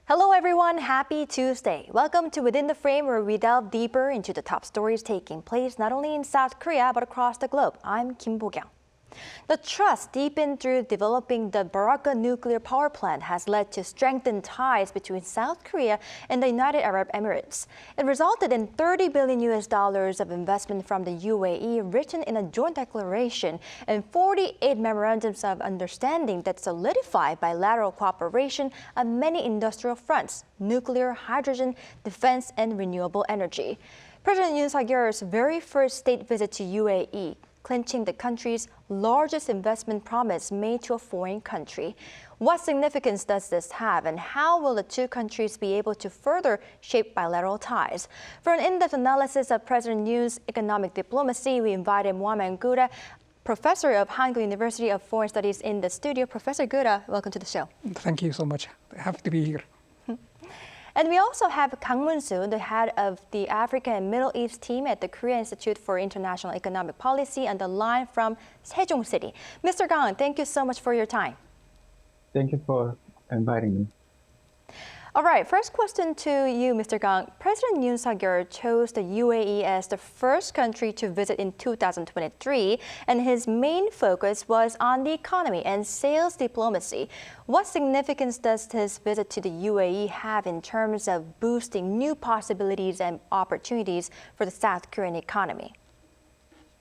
Hello everyone, happy Tuesday. Welcome to Within the Frame, where we delve deeper into the top stories taking place not only in South Korea but across the globe. I'm Kim Bo-kyung. The trust deepened through developing the Barakah nuclear power plant has led to strengthened ties between South Korea and the United Arab Emirates. It resulted in $30 billion of investment from the UAE written in a joint declaration and 48 memorandums of understanding that solidify bilateral cooperation on many industrial fronts: nuclear, hydrogen, defense, and renewable energy. President Yoon Suk's very first state visit to UAE, clinching the country's largest investment promise made to a foreign country. What significance does this have, and how will the two countries be able to further shape bilateral ties? For an in-depth analysis of President Yoon's economic diplomacy, we invited Moamen Gouda, professor of Hanguk University of Foreign Studies, in the studio. Professor Gouda, welcome to the show. Thank you so much. Happy to be here. And we also have Moamen, the head of the Africa and Middle East team at the Korea Institute for International Economic Policy, on the line from Sejong City. Mr. Kang, thank you so much for your time. Thank you for inviting me. All right, first question to you, Mr. Kang. President Yoon Suk chose the UAE as the first country to visit in 2023, and his main focus was on the economy and sales diplomacy. What significance does his visit to the UAE have in terms of boosting new possibilities and opportunities for the South Korean economy?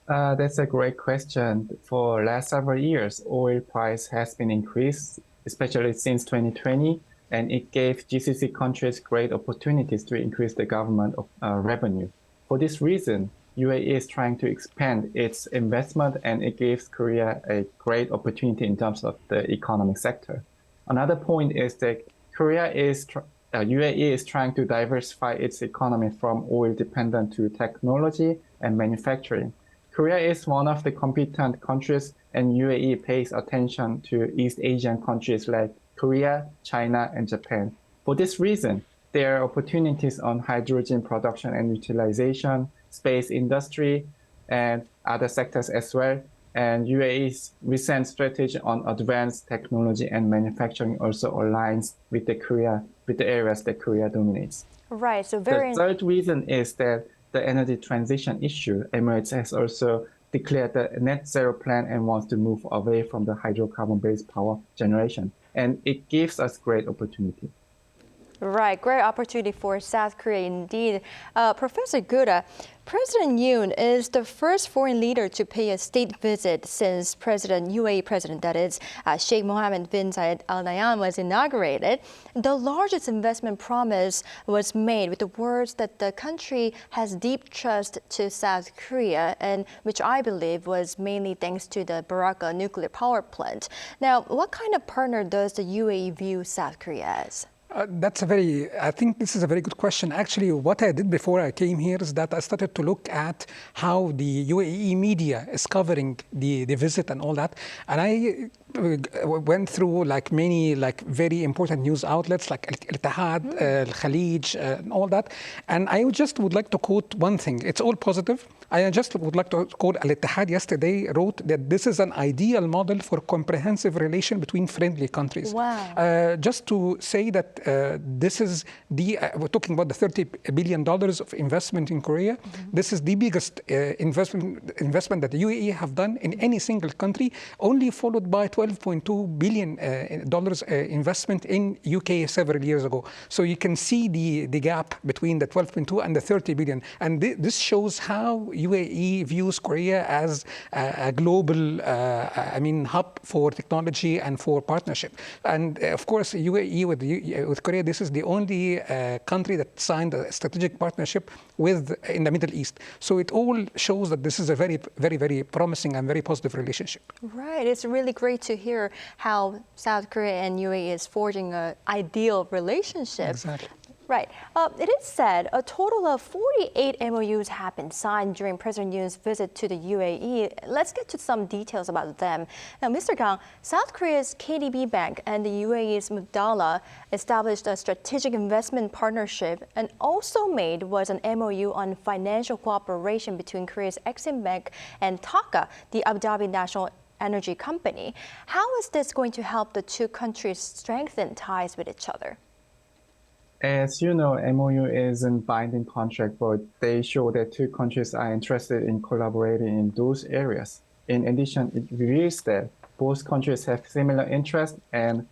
That's a great question. For last several years, oil price has been increased, especially since 2020. And it gave GCC countries great opportunities to increase the government revenue. For this reason, UAE is trying to expand its investment, and it gives Korea a great opportunity in terms of the economic sector. Another point is that UAE is trying to diversify its economy from oil-dependent to technology and manufacturing. Korea is one of the competent countries, and UAE pays attention to East Asian countries like Korea, China, and Japan. For this reason, there are opportunities on hydrogen production and utilization, space industry, and other sectors as well. And UAE's recent strategy on advanced technology and manufacturing also aligns with the areas that Korea dominates. Right. So the third reason is that the energy transition issue. Emirates has also declared the net zero plan and wants to move away from the hydrocarbon-based power generation. And it gives us great opportunity. Right, great opportunity for South Korea indeed. Professor Gouda, President Yoon is the first foreign leader to pay a state visit since UAE President, that is, Sheikh Mohammed bin Zayed Al Nahyan was inaugurated. The largest investment promise was made with the words that the country has deep trust to South Korea, and which I believe was mainly thanks to the Barakah nuclear power plant. Now, what kind of partner does the UAE view South Korea as? I think this is a very good question. Actually, what I did before I came here is that I started to look at how the UAE media is covering the visit and all that. And I went through many very important news outlets like Al-Ittihad, Al-Khalij, and all that. And I just would like to quote one thing. It's all positive. I just would like to quote Al-Ittihad yesterday wrote that this is an ideal model for comprehensive relation between friendly countries. Wow. Just to say that this is we're talking about the $30 billion of investment in Korea. This is the biggest investment that the UAE have done in any single country, only followed by $12.2 billion investment in UK several years ago. So you can see the gap between the 12.2 and the 30 billion. And this shows how UAE views Korea as a global hub for technology and for partnership. And of course, UAE with Korea, this is the only country that signed a strategic partnership in the Middle East. So it all shows that this is a very, very, very promising and very positive relationship. Right. It's really great to hear how South Korea and UAE is forging an ideal relationship. Exactly. Right. It is said a total of 48 MOUs have been signed during President Yoon's visit to the UAE. Let's get to some details about them. Now, Mr. Kang, South Korea's KDB Bank and the UAE's Mubadala established a strategic investment partnership, and also made was an MOU on financial cooperation between Korea's Exim Bank and TAQA, the Abu Dhabi National Energy Company. How is this going to help the two countries strengthen ties with each other? As you know, MOU isn't binding contract, but they show that two countries are interested in collaborating in those areas. In addition, it reveals that both countries have similar interests and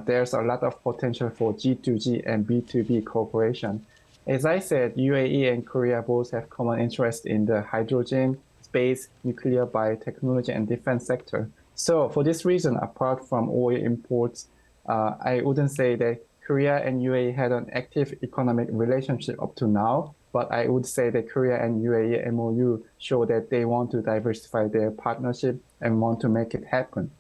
there's a lot of potential for G2G and B2B cooperation. As I said, UAE and Korea both have common interest in the hydrogen, space, nuclear, biotechnology, and defense sector. So for this reason, apart from oil imports, I wouldn't say that Korea and UAE had an active economic relationship up to now, but I would say that Korea and UAE MOU show that they want to diversify their partnership and want to make it happen.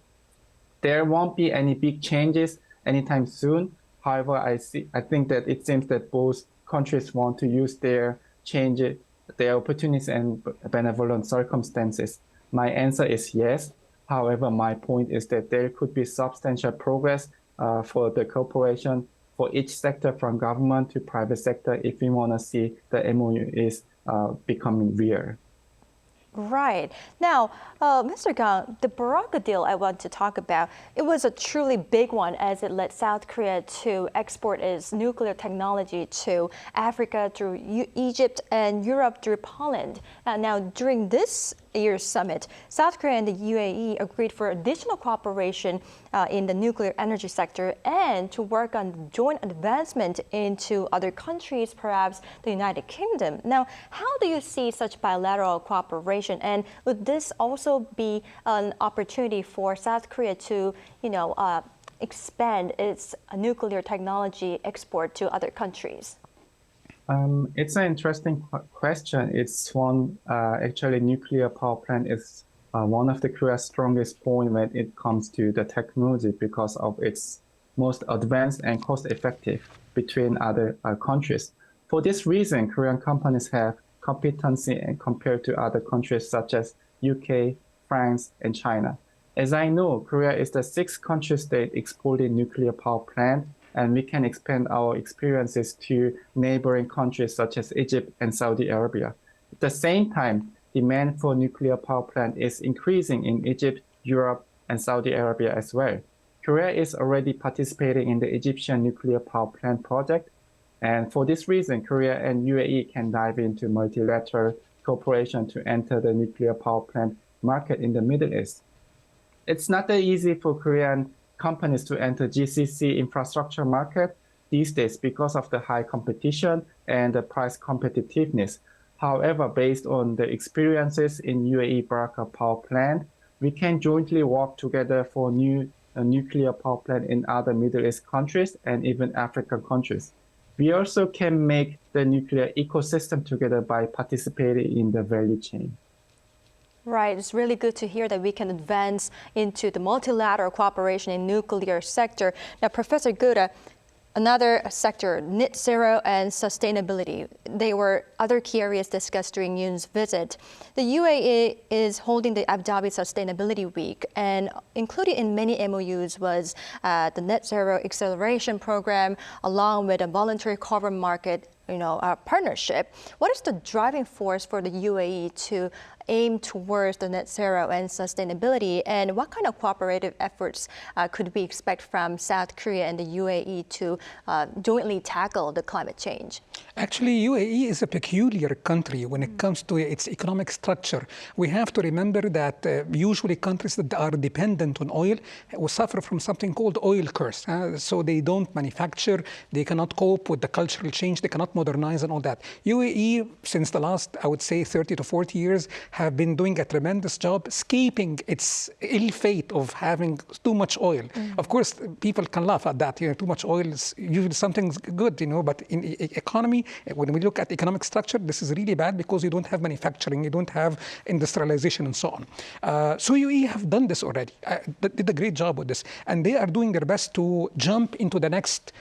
There won't be any big changes anytime soon. However, I think that it seems that both countries want to use their opportunities and benevolent circumstances. My answer is yes. However, my point is that there could be substantial progress for the cooperation for each sector, from government to private sector, if we want to see the MOU is becoming real. Right. Now, Mr. Gang, the Barakah deal I want to talk about, it was a truly big one as it led South Korea to export its nuclear technology to Africa through Egypt and Europe through Poland. Now, during this year's summit, South Korea and the UAE agreed for additional cooperation in the nuclear energy sector and to work on joint advancement into other countries, perhaps the United Kingdom. Now, how do you see such bilateral cooperation? And would this also be an opportunity for South Korea to, expand its nuclear technology export to other countries? It's an interesting question. It's one, actually, nuclear power plant is one of the Korea's strongest point when it comes to the technology because of its most advanced and cost-effective between other countries. For this reason, Korean companies have competency and compared to other countries such as UK, France, and China. As I know, Korea is the sixth country state exporting nuclear power plant, and we can expand our experiences to neighboring countries such as Egypt and Saudi Arabia. At the same time, demand for nuclear power plant is increasing in Egypt, Europe, and Saudi Arabia as well. Korea is already participating in the Egyptian nuclear power plant project, and for this reason, Korea and UAE can dive into multilateral cooperation to enter the nuclear power plant market in the Middle East. It's not that easy for Korean companies to enter GCC infrastructure market these days because of the high competition and the price competitiveness. However, based on the experiences in UAE Barakah power plant, we can jointly work together for new nuclear power plant in other Middle East countries and even African countries. We also can make the nuclear ecosystem together by participating in the value chain. Right. It's really good to hear that we can advance into the multilateral cooperation in nuclear sector. Now, Professor Gouda, another sector, net zero and sustainability. They were other key areas discussed during Yoon's visit. The UAE is holding the Abu Dhabi Sustainability Week, and included in many MOUs was the Net Zero Acceleration Program, along with a voluntary carbon market partnership. What is the driving force for the UAE to aim towards the net zero and sustainability, and what kind of cooperative efforts could we expect from South Korea and the UAE to jointly tackle the climate change? Actually, UAE is a peculiar country when it comes to its economic structure. We have to remember that usually countries that are dependent on oil will suffer from something called oil curse. So they don't manufacture, they cannot cope with the cultural change, they cannot modernize and all that. UAE, since the last, I would say, 30 to 40 years, have been doing a tremendous job escaping its ill fate of having too much oil. Of course, people can laugh at that. Too much oil is usually something good, but in economy, when we look at economic structure, this is really bad because you don't have manufacturing, you don't have industrialization and so on. So UAE have done this already. They did a great job with this. And they are doing their best to jump into the next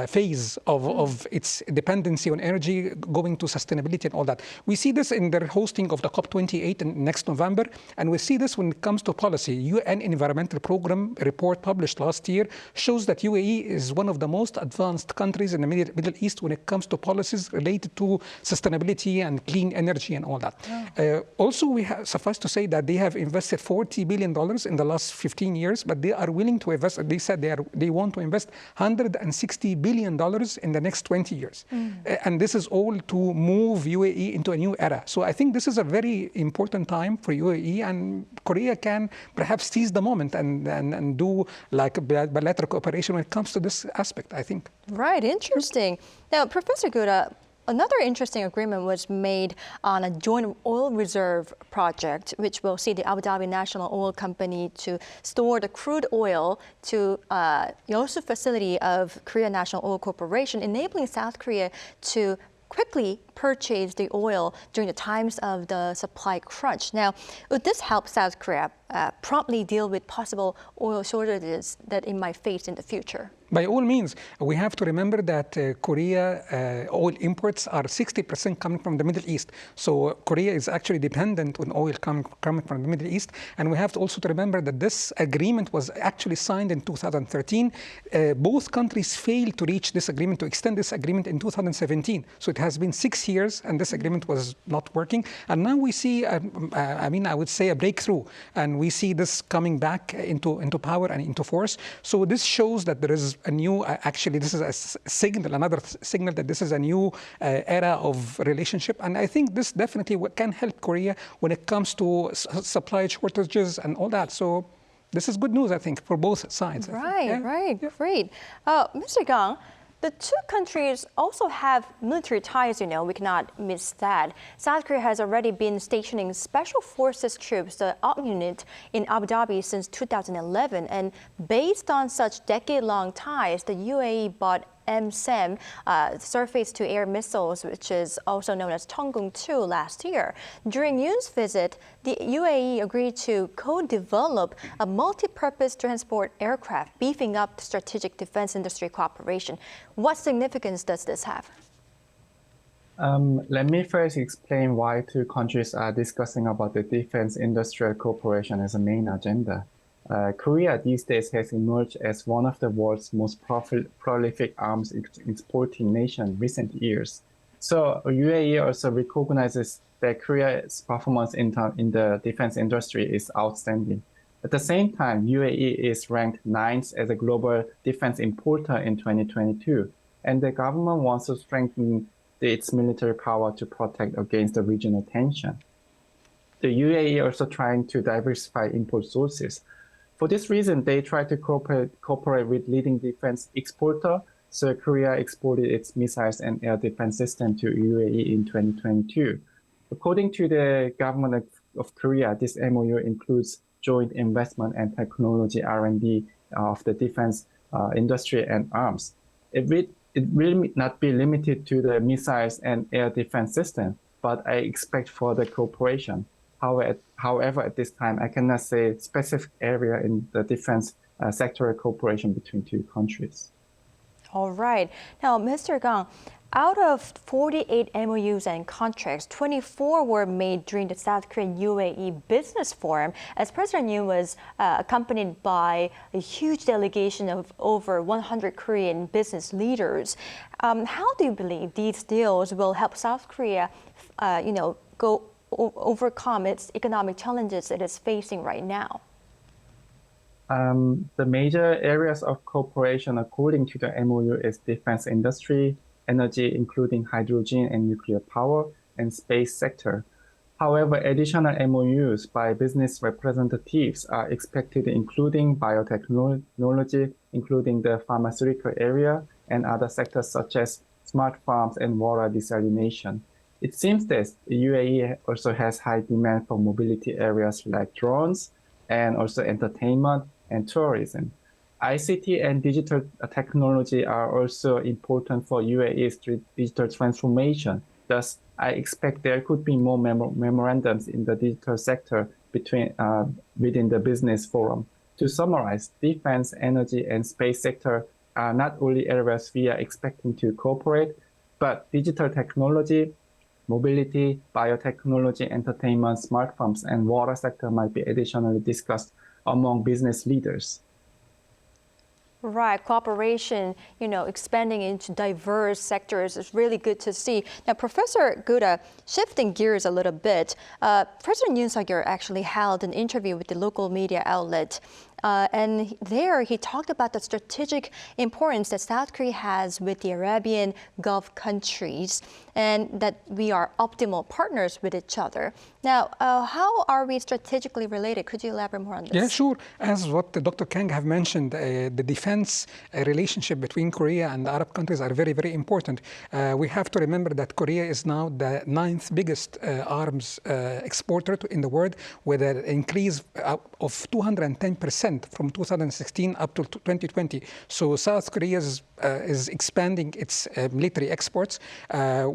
phase of its dependence dependency on energy, going to sustainability and all that. We see this in their hosting of the COP28 next November, and we see this when it comes to policy. UN Environmental Program report published last year shows that UAE is one of the most advanced countries in the Middle East when it comes to policies related to sustainability and clean energy and all that. Also, suffice to say that they have invested $40 billion in the last 15 years, but they are willing to invest, they said they want to invest $160 billion in the next 20 years. And this is all to move UAE into a new era. So I think this is a very important time for UAE, and Korea can perhaps seize the moment and do like a bilateral cooperation when it comes to this aspect, I think. Right, interesting. Now, Professor Gouda, another interesting agreement was made on a joint oil reserve project, which will see the Abu Dhabi National Oil Company to store the crude oil to Yoon Suk facility of Korea National Oil Corporation, enabling South Korea to quickly purchase the oil during the times of the supply crunch. Now, would this help South Korea promptly deal with possible oil shortages that it might face in the future? By all means, we have to remember that Korea oil imports are 60% coming from the Middle East. So Korea is actually dependent on oil coming from the Middle East. And we have to also remember that this agreement was actually signed in 2013. Both countries failed to reach this agreement, to extend this agreement in 2017. So it has been 6 years and this agreement was not working. And now we see, I would say a breakthrough. And we see this coming back into power and into force. So this shows that there is a new, actually this is a signal, another signal that this is a new era of relationship. And I think this definitely can help Korea when it comes to supply shortages and all that. So this is good news, I think, for both sides. Right, great. Mr. Gang, the two countries also have military ties, you know, we cannot miss that. South Korea has already been stationing special forces troops, the ARC unit, in Abu Dhabi since 2011. And based on such decade-long ties, the UAE bought MSEM, surface-to-air missiles, which is also known as Hanguk last year. During Yoon's visit, the UAE agreed to co-develop a multi-purpose transport aircraft, beefing up the strategic defense industry cooperation. What significance does this have? Let me first explain why two countries are discussing about the defense industrial cooperation as a main agenda. Korea these days has emerged as one of the world's most prolific arms exporting nation in recent years. So UAE also recognizes that Korea's performance in the defense industry is outstanding. At the same time, UAE is ranked 9th as a global defense importer in 2022, and the government wants to strengthen its military power to protect against the regional tension. The UAE also trying to diversify import sources. For this reason, they try to cooperate with leading defense exporter. So Korea exported its missiles and air defense system to UAE in 2022. According to the government of Korea, this MOU includes joint investment and technology R&D of the defense industry and arms. It will not be limited to the missiles and air defense system, but I expect further cooperation. However, at this time, I cannot say specific area in the defense sectoral cooperation between two countries. All right. Now, Mr. Gang, out of 48 MOUs and contracts, 24 were made during the South Korean UAE Business Forum, as President Yoon was accompanied by a huge delegation of over 100 Korean business leaders. How do you believe these deals will help South Korea, overcome its economic challenges it is facing right now? The major areas of cooperation according to the MOU is defense industry, energy including hydrogen and nuclear power, and space sector. However, additional MOUs by business representatives are expected including biotechnology, including the pharmaceutical area, and other sectors such as smart farms and water desalination. It seems that the UAE also has high demand for mobility areas like drones and also entertainment and tourism. ICT and digital technology are also important for UAE's digital transformation. Thus, I expect there could be more memorandums in the digital sector within the business forum. To summarize, defense, energy, and space sector are not only areas we are expecting to cooperate, But digital technology, mobility, biotechnology, entertainment, smartphones, and water sector might be additionally discussed among business leaders. Right, cooperation, expanding into diverse sectors is really good to see. Now, Professor Gouda, shifting gears a little bit, President Yoon Suk actually held an interview with the local media outlet. And there he talked about the strategic importance that South Korea has with the Arabian Gulf countries and that we are optimal partners with each other. Now, how are we strategically related? Could you elaborate more on this? Yeah, sure. As what Dr. Kang have mentioned, the defense relationship between Korea and the Arab countries are very, very important. We have to remember that Korea is now the 9th biggest arms exporter in the world, with an increase of 210% from 2016 up to 2020. So South Korea is expanding its military exports.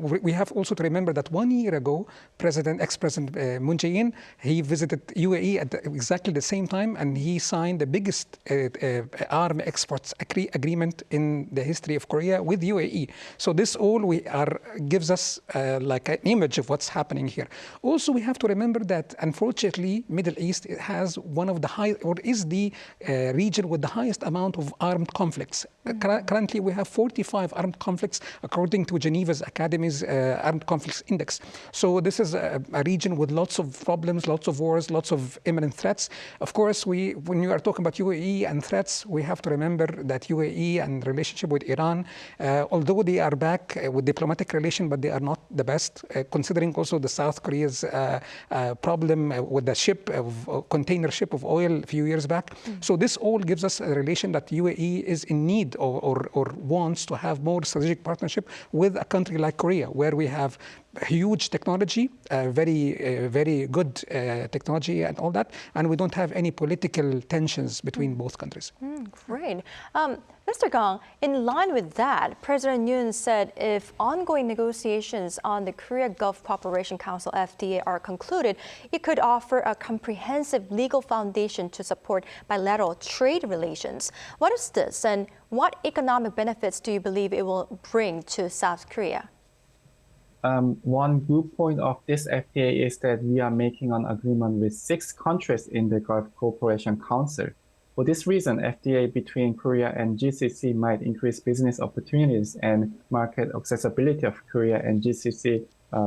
We have also to remember that 1 year ago, ex-President Moon Jae-in, he visited UAE at exactly the same time, and he signed the biggest arm exports agreement in the history of Korea with UAE. So this all gives us like an image of what's happening here. Also, we have to remember that unfortunately, Middle East has one of the is the region with the highest amount of armed conflicts. Currently, we have 45 armed conflicts according to Geneva's Academy's Armed Conflicts Index. So this is a region with lots of problems, lots of wars, lots of imminent threats. Of course, when you are talking about UAE and threats, we have to remember that UAE and relationship with Iran, although they are back with diplomatic relation, but they are not the best, considering also the South Korea's problem with the container ship of oil a few years back. So this all gives us a relation that UAE is in need or wants to have more strategic partnership with a country like Korea, where we have huge technology, very good technology and all that, and we don't have any political tensions between both countries. Great. Mr. Gang, in line with that, President Yoon said if ongoing negotiations on the Korea Gulf Cooperation Council FTA are concluded, it could offer a comprehensive legal foundation to support bilateral trade relations. What is this, and what economic benefits do you believe it will bring to South Korea? One good point of this FTA is that we are making an agreement with 6 countries in the Gulf Cooperation Council. For this reason, FTA between Korea and GCC might increase business opportunities and market accessibility of Korea and GCC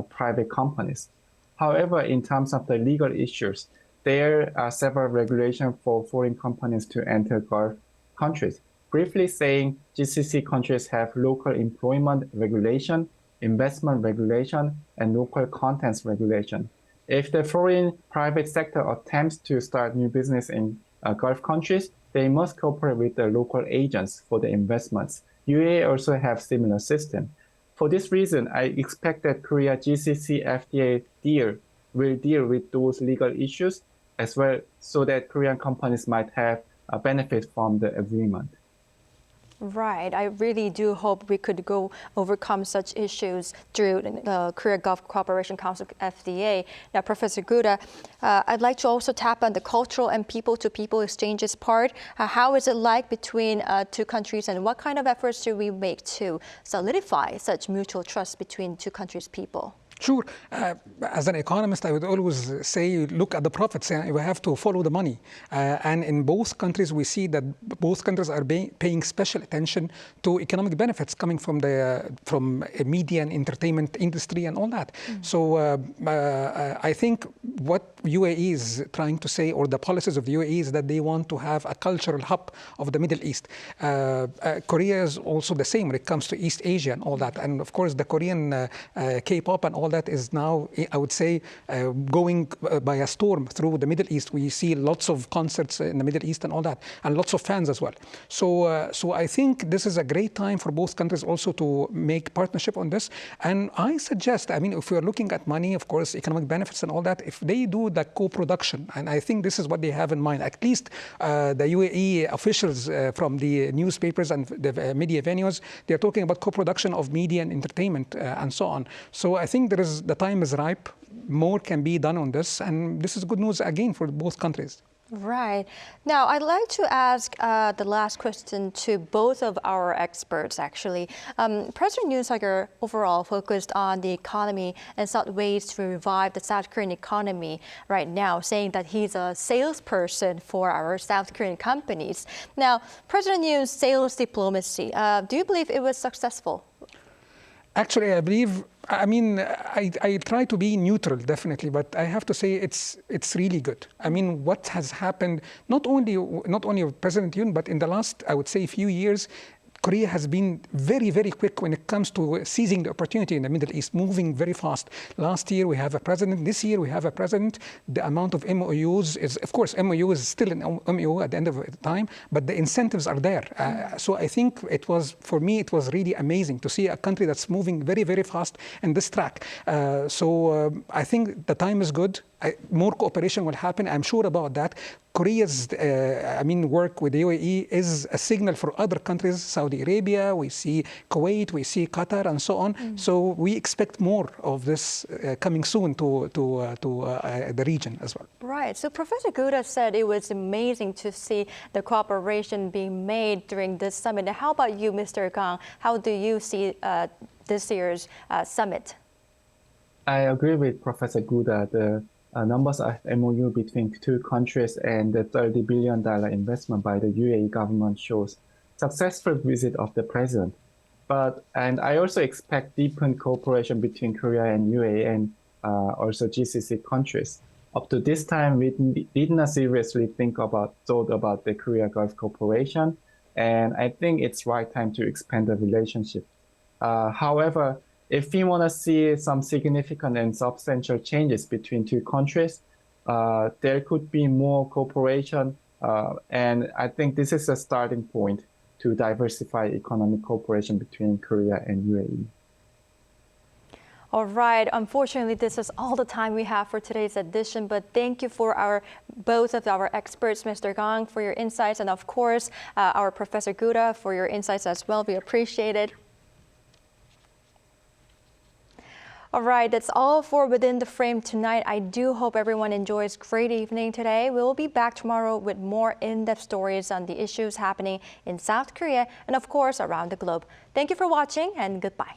private companies. However, in terms of the legal issues, there are several regulations for foreign companies to enter Gulf countries. Briefly saying, GCC countries have local employment regulation, investment regulation, and local contents regulation. If the foreign private sector attempts to start new business in Gulf countries, they must cooperate with the local agents for the investments. UAE also have similar system. For this reason, I expect that Korea GCC FTA deal will deal with those legal issues as well, so that Korean companies might have a benefit from the agreement. Right. I really do hope we could overcome such issues through the Korea Gulf Cooperation Council FDA. Now, Professor Gouda, I'd like to also tap on the cultural and people-to-people exchanges part. How is it like between two countries, and what kind of efforts do we make to solidify such mutual trust between two countries' people? Sure. As an economist, I would always say, look at the profits. We have to follow the money. And in both countries, we see that both countries are paying special attention to economic benefits coming from media and entertainment industry and all that. So I think what UAE is trying to say, or the policies of the UAE, is that they want to have a cultural hub of the Middle East. Korea is also the same when it comes to East Asia and all that. And of course, the Korean K-pop and all that is now, I would say, going by a storm through the Middle East. We see lots of concerts in the Middle East and all that, and lots of fans as well. So I think this is a great time for both countries also to make partnership on this. And I suggest, I mean, if we're looking at money, of course, economic benefits and all that, if they do the co-production, and I think this is what they have in mind, at least the UAE officials from the newspapers and the media venues, they're talking about co-production of media and entertainment and so on. So I think the time is ripe. More can be done on this, and this is good news again for both countries. Right. Now, I'd like to ask the last question to both of our experts, actually. President Yoon Suk overall focused on the economy and sought ways to revive the South Korean economy right now, saying that he's a salesperson for our South Korean companies. Now, President Yoon's sales diplomacy, do you believe it was successful? Actually, I try to be neutral, definitely, but I have to say it's really good. I mean, what has happened, not only with President Yoon, but in the last, I would say, few years, Korea has been very, very quick when it comes to seizing the opportunity in the Middle East, moving very fast. Last year, we have a president. This year, we have a president. The amount of MOUs is, of course, MOU is still an MOU at the end of the time, but the incentives are there. So I think for me, it was really amazing to see a country that's moving very, very fast in this track. I think the time is good. More cooperation will happen. I'm sure about that. Korea's, work with the UAE is a signal for other countries, Saudi Arabia, we see Kuwait, we see Qatar, and so on. So we expect more of this coming soon to the region as well. Right. So Professor Gouda said it was amazing to see the cooperation being made during this summit. Now, how about you, Mr. Kang? How do you see this year's summit? I agree with Professor Gouda. The numbers of MOU between two countries and the $30 billion investment by the UAE government shows successful visit of the president. And I also expect deepened cooperation between Korea and UAE and also GCC countries. Up to this time, we did not seriously thought about the Korea Gulf cooperation, and I think it's right time to expand the relationship. However, if we want to see some significant and substantial changes between two countries, there could be more cooperation, and I think this is a starting point to diversify economic cooperation between Korea and UAE. All right. Unfortunately, this is all the time we have for today's edition, but thank you for both of our experts, Mr. Gang, for your insights, and of course, our Professor Gouda for your insights as well. We appreciate it. All right, that's all for Within the Frame tonight. I do hope everyone enjoys a great evening today. We will be back tomorrow with more in-depth stories on the issues happening in South Korea and, of course, around the globe. Thank you for watching and goodbye.